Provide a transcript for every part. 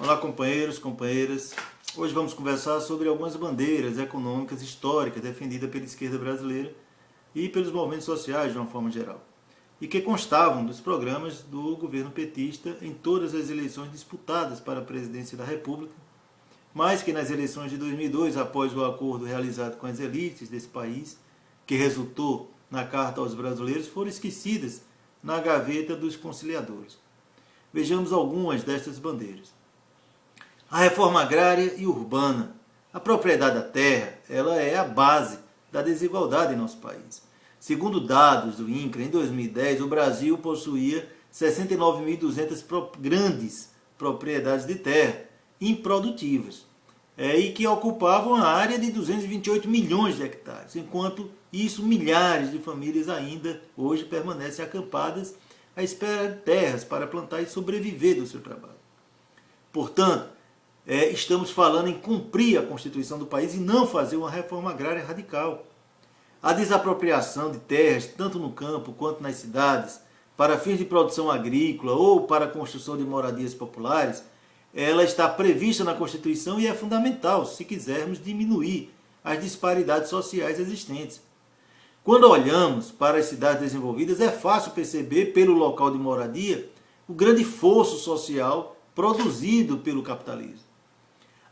Olá, companheiros, companheiras. Hoje vamos conversar sobre algumas bandeiras econômicas históricas defendidas pela esquerda brasileira e pelos movimentos sociais de uma forma geral, e que constavam dos programas do governo petista em todas as eleições disputadas para a presidência da República, mas que nas eleições de 2002, após o acordo realizado com as elites desse país, que resultou na Carta aos Brasileiros, foram esquecidas na gaveta dos conciliadores. Vejamos algumas destas bandeiras. A reforma agrária e urbana. A propriedade da terra, ela é a base da desigualdade em nosso país. Segundo dados do INCRA, em 2010, o Brasil possuía 69.200 grandes propriedades de terra improdutivas, e que ocupavam a área de 228 milhões de hectares. Enquanto isso, milhares de famílias ainda hoje permanecem acampadas à espera de terras para plantar e sobreviver do seu trabalho. Portanto, estamos falando em cumprir a Constituição do país e não fazer uma reforma agrária radical. A desapropriação de terras, tanto no campo quanto nas cidades, para fins de produção agrícola ou para a construção de moradias populares, ela está prevista na Constituição e é fundamental se quisermos diminuir as disparidades sociais existentes. Quando olhamos para as cidades desenvolvidas, é fácil perceber pelo local de moradia o grande fosso social produzido pelo capitalismo.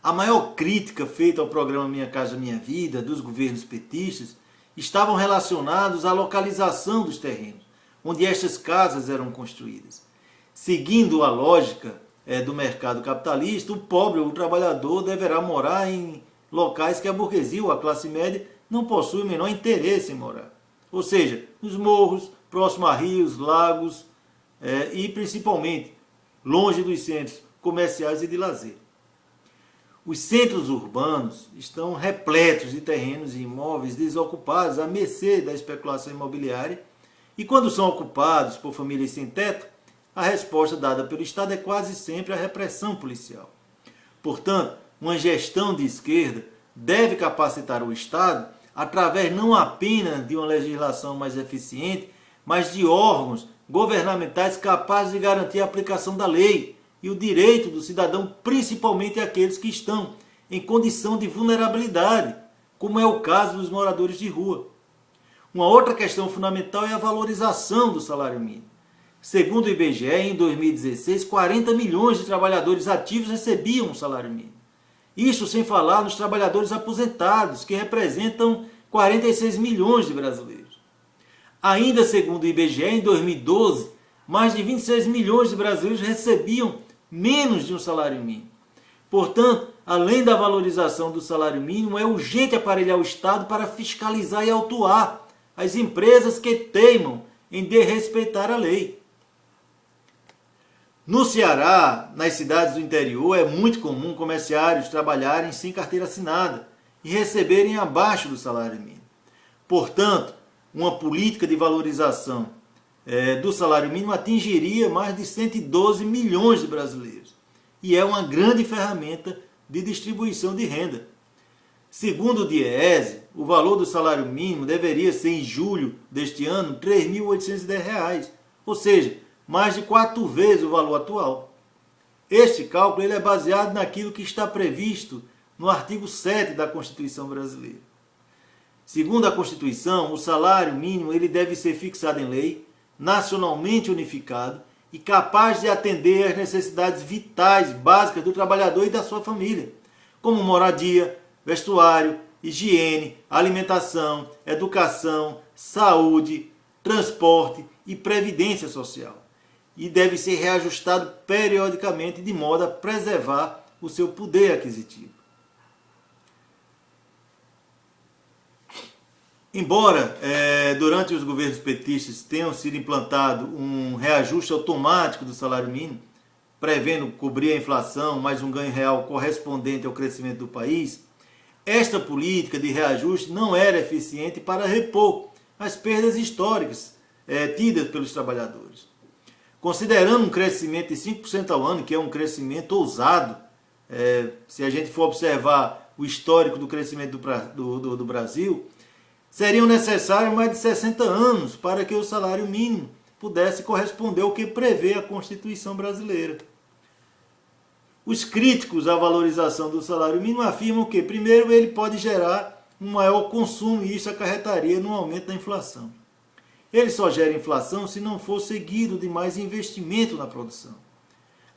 A maior crítica feita ao programa Minha Casa Minha Vida dos governos petistas estavam relacionados à localização dos terrenos, onde estas casas eram construídas. Seguindo a lógica do mercado capitalista, o pobre ou o trabalhador deverá morar em locais que a burguesia ou a classe média não possui o menor interesse em morar. Ou seja, nos morros, próximo a rios, lagos e principalmente longe dos centros comerciais e de lazer. Os centros urbanos estão repletos de terrenos e imóveis desocupados à mercê da especulação imobiliária, e quando são ocupados por famílias sem teto, a resposta dada pelo Estado é quase sempre a repressão policial. Portanto, uma gestão de esquerda deve capacitar o Estado através não apenas de uma legislação mais eficiente, mas de órgãos governamentais capazes de garantir a aplicação da lei e o direito do cidadão, principalmente aqueles que estão em condição de vulnerabilidade, como é o caso dos moradores de rua. Uma outra questão fundamental é a valorização do salário mínimo. Segundo o IBGE, em 2016, 40 milhões de trabalhadores ativos recebiam o salário mínimo. Isso sem falar nos trabalhadores aposentados, que representam 46 milhões de brasileiros. Ainda segundo o IBGE, em 2012, mais de 26 milhões de brasileiros recebiam menos de um salário mínimo. Portanto, além da valorização do salário mínimo, é urgente aparelhar o Estado para fiscalizar e autuar as empresas que teimam em desrespeitar a lei. No Ceará, nas cidades do interior, é muito comum comerciários trabalharem sem carteira assinada e receberem abaixo do salário mínimo. Portanto, uma política de valorização do salário mínimo atingiria mais de 112 milhões de brasileiros e é uma grande ferramenta de distribuição de renda. Segundo o DIEESE, o valor do salário mínimo deveria ser, em julho deste ano, R$ 3.810, ou seja, mais de 4 vezes o valor atual. Este cálculo é baseado naquilo que está previsto no artigo 7 da Constituição brasileira. Segundo a Constituição, o salário mínimo ele deve ser fixado em lei, nacionalmente unificado e capaz de atender às necessidades vitais básicas do trabalhador e da sua família, como moradia, vestuário, higiene, alimentação, educação, saúde, transporte e previdência social. E deve ser reajustado periodicamente de modo a preservar o seu poder aquisitivo. Embora durante os governos petistas tenham sido implantado um reajuste automático do salário mínimo, prevendo cobrir a inflação mais um ganho real correspondente ao crescimento do país, esta política de reajuste não era eficiente para repor as perdas históricas tidas pelos trabalhadores. Considerando um crescimento de 5% ao ano, que é um crescimento ousado, se a gente for observar o histórico do crescimento do Brasil, seriam necessários mais de 60 anos para que o salário mínimo pudesse corresponder ao que prevê a Constituição brasileira. Os críticos à valorização do salário mínimo afirmam que, primeiro, ele pode gerar um maior consumo e isso acarretaria no aumento da inflação. Ele só gera inflação se não for seguido de mais investimento na produção.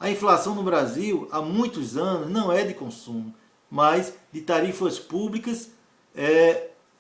A inflação no Brasil, há muitos anos, não é de consumo, mas de tarifas públicas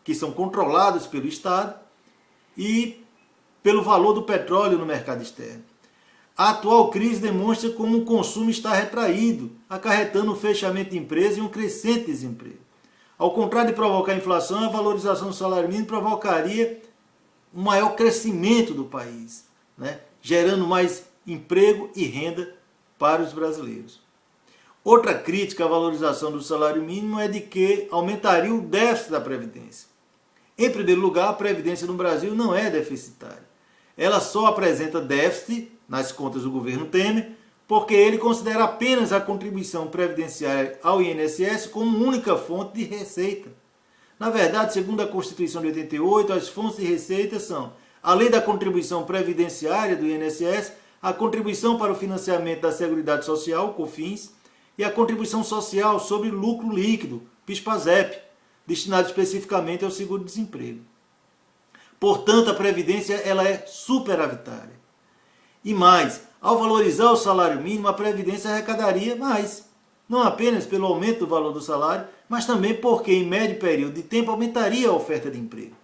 que são controladas pelo Estado e pelo valor do petróleo no mercado externo. A atual crise demonstra como o consumo está retraído, acarretando o fechamento de empresas e um crescente desemprego. Ao contrário de provocar inflação, a valorização do salário mínimo provocaria um maior crescimento do país, né? Gerando mais emprego e renda para os brasileiros. Outra crítica à valorização do salário mínimo é de que aumentaria o déficit da Previdência. Em primeiro lugar, a Previdência no Brasil não é deficitária. Ela só apresenta déficit nas contas do governo Temer, porque ele considera apenas a contribuição previdenciária ao INSS como única fonte de receita. Na verdade, segundo a Constituição de 88, as fontes de receita são, além da contribuição previdenciária do INSS, a contribuição para o financiamento da Seguridade Social, COFINS, e a contribuição social sobre lucro líquido, PIS/PASEP, destinado especificamente ao seguro-desemprego. Portanto, a Previdência ela é superavitária. E mais, ao valorizar o salário mínimo, a Previdência arrecadaria mais. Não apenas pelo aumento do valor do salário, mas também porque, em médio período de tempo, aumentaria a oferta de emprego.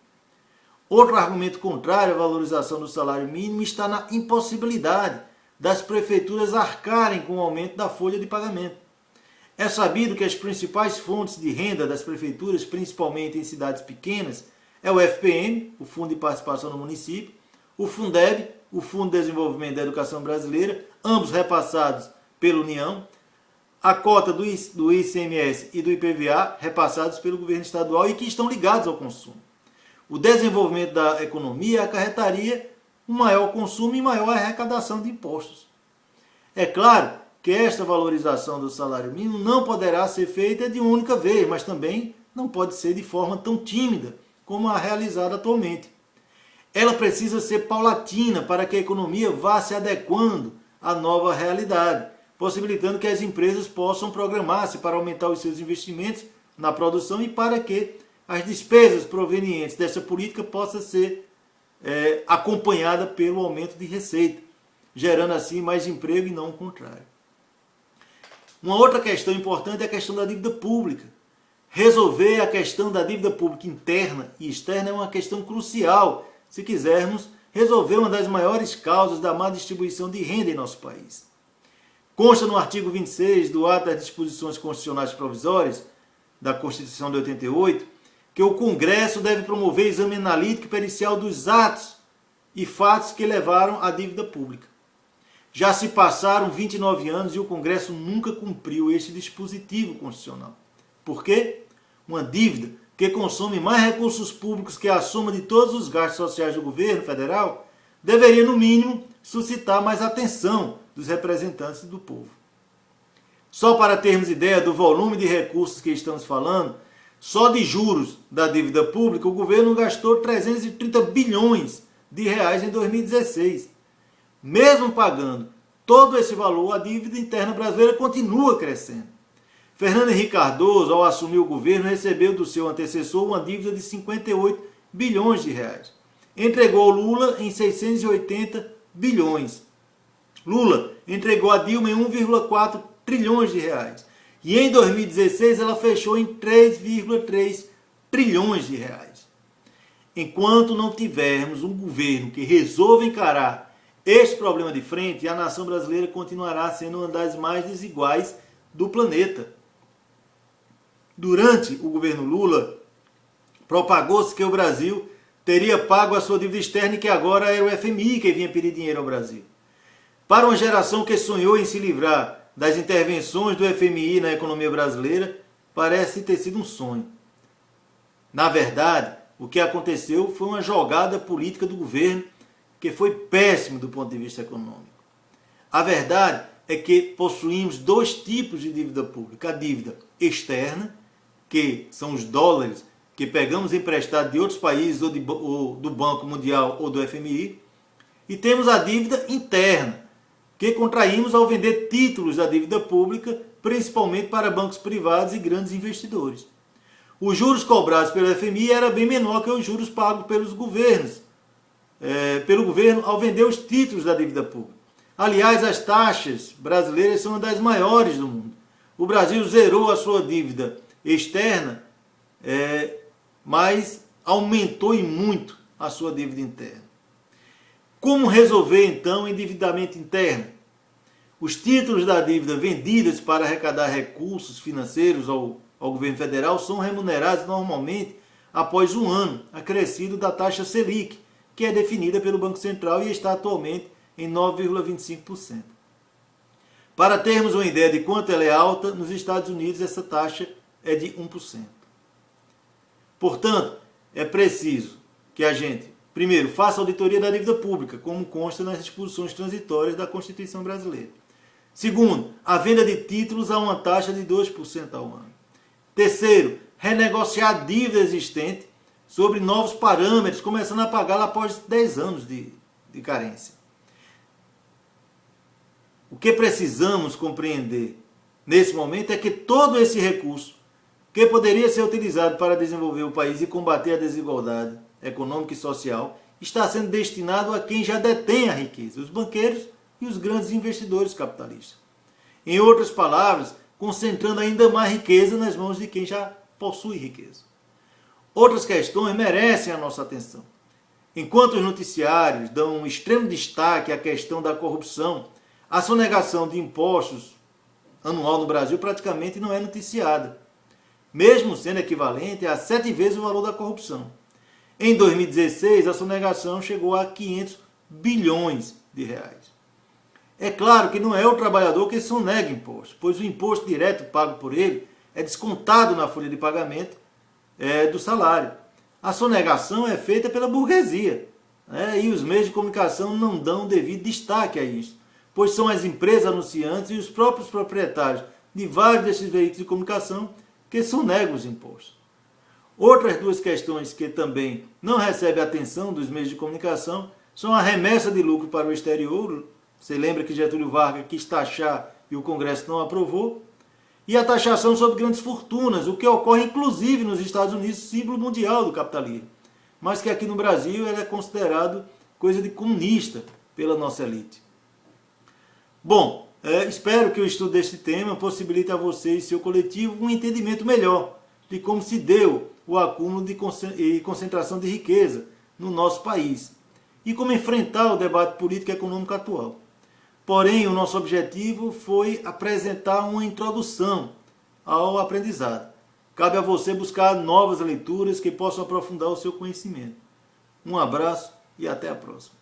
Outro argumento contrário à valorização do salário mínimo está na impossibilidade das prefeituras arcarem com o aumento da folha de pagamento. É sabido que as principais fontes de renda das prefeituras, principalmente em cidades pequenas, é o FPM, o Fundo de Participação no Município, o Fundeb, o Fundo de Desenvolvimento da Educação Brasileira, ambos repassados pela União, a cota do ICMS e do IPVA, repassados pelo governo estadual e que estão ligados ao consumo. O desenvolvimento da economia acarretaria um maior consumo e maior arrecadação de impostos. É claro que esta valorização do salário mínimo não poderá ser feita de uma única vez, mas também não pode ser de forma tão tímida como a realizada atualmente. Ela precisa ser paulatina para que a economia vá se adequando à nova realidade, possibilitando que as empresas possam programar-se para aumentar os seus investimentos na produção e para que as despesas provenientes dessa política possam ser acompanhada pelo aumento de receita, gerando assim mais emprego e não o contrário. Uma outra questão importante é a questão da dívida pública. Resolver a questão da dívida pública interna e externa é uma questão crucial se quisermos resolver uma das maiores causas da má distribuição de renda em nosso país. Consta no artigo 26 do Ato das Disposições Constitucionais Provisórias da Constituição de 88 que o Congresso deve promover exame analítico e pericial dos atos e fatos que levaram à dívida pública. Já se passaram 29 anos e o Congresso nunca cumpriu este dispositivo constitucional. Por quê? Uma dívida que consome mais recursos públicos que a soma de todos os gastos sociais do governo federal deveria, no mínimo, suscitar mais atenção dos representantes do povo. Só para termos ideia do volume de recursos que estamos falando, só de juros da dívida pública, o governo gastou 330 bilhões de reais em 2016. Mesmo pagando todo esse valor, a dívida interna brasileira continua crescendo. Fernando Henrique Cardoso, ao assumir o governo, recebeu do seu antecessor uma dívida de 58 bilhões de reais. Entregou Lula em 680 bilhões. Lula entregou a Dilma em 1,4 trilhões de reais. E em 2016 ela fechou em 3,3 trilhões de reais. Enquanto não tivermos um governo que resolva encarar este problema de frente, a nação brasileira continuará sendo uma das mais desiguais do planeta. Durante o governo Lula, propagou-se que o Brasil teria pago a sua dívida externa e que agora era o FMI que vinha pedir dinheiro ao Brasil. Para uma geração que sonhou em se livrar das intervenções do FMI na economia brasileira, parece ter sido um sonho. Na verdade, o que aconteceu foi uma jogada política do governo que foi péssimo do ponto de vista econômico. A verdade é que possuímos dois tipos de dívida pública. A dívida externa, que são os dólares que pegamos emprestado de outros países ou do Banco Mundial ou do FMI, e temos a dívida interna, que contraímos ao vender títulos da dívida pública, principalmente para bancos privados e grandes investidores. Os juros cobrados pelo FMI era bem menor que os juros pagos pelos governos, pelo governo ao vender os títulos da dívida pública. Aliás, as taxas brasileiras são uma das maiores do mundo. O Brasil zerou a sua dívida externa, mas aumentou em muito a sua dívida interna. Como resolver, então, o endividamento interno? Os títulos da dívida vendidos para arrecadar recursos financeiros ao governo federal são remunerados normalmente após um ano acrescido da taxa Selic, que é definida pelo Banco Central e está atualmente em 9,25%. Para termos uma ideia de quanto ela é alta, nos Estados Unidos essa taxa é de 1%. Portanto, é preciso que a gente, primeiro, faça auditoria da dívida pública, como consta nas disposições transitórias da Constituição brasileira. Segundo, a venda de títulos a uma taxa de 2% ao ano. Terceiro, renegociar a dívida existente sobre novos parâmetros, começando a pagá-la após 10 anos de carência. O que precisamos compreender nesse momento é que todo esse recurso, que poderia ser utilizado para desenvolver o país e combater a desigualdade econômica e social, está sendo destinado a quem já detém a riqueza, os banqueiros e os grandes investidores capitalistas. Em outras palavras, concentrando ainda mais riqueza nas mãos de quem já possui riqueza. Outras questões merecem a nossa atenção. Enquanto os noticiários dão um extremo destaque à questão da corrupção, a sonegação de impostos anual no Brasil praticamente não é noticiada, mesmo sendo equivalente a 7 vezes o valor da corrupção. Em 2016, a sonegação chegou a 500 bilhões de reais. É claro que não é o trabalhador que sonega imposto, pois o imposto direto pago por ele é descontado na folha de pagamento do salário. A sonegação é feita pela burguesia, e os meios de comunicação não dão devido destaque a isso, pois são as empresas anunciantes e os próprios proprietários de vários desses veículos de comunicação que sonegam os impostos. Outras duas questões que também não recebem a atenção dos meios de comunicação são a remessa de lucro para o exterior. Você lembra que Getúlio Vargas quis taxar e o Congresso não aprovou? E a taxação sobre grandes fortunas, o que ocorre inclusive nos Estados Unidos, símbolo mundial do capitalismo, mas que aqui no Brasil ela é considerado coisa de comunista pela nossa elite. Bom, espero que o estudo deste tema possibilite a você e seu coletivo um entendimento melhor de como se deu o acúmulo e concentração de riqueza no nosso país e como enfrentar o debate político e econômico atual. Porém, o nosso objetivo foi apresentar uma introdução ao aprendizado. Cabe a você buscar novas leituras que possam aprofundar o seu conhecimento. Um abraço e até a próxima.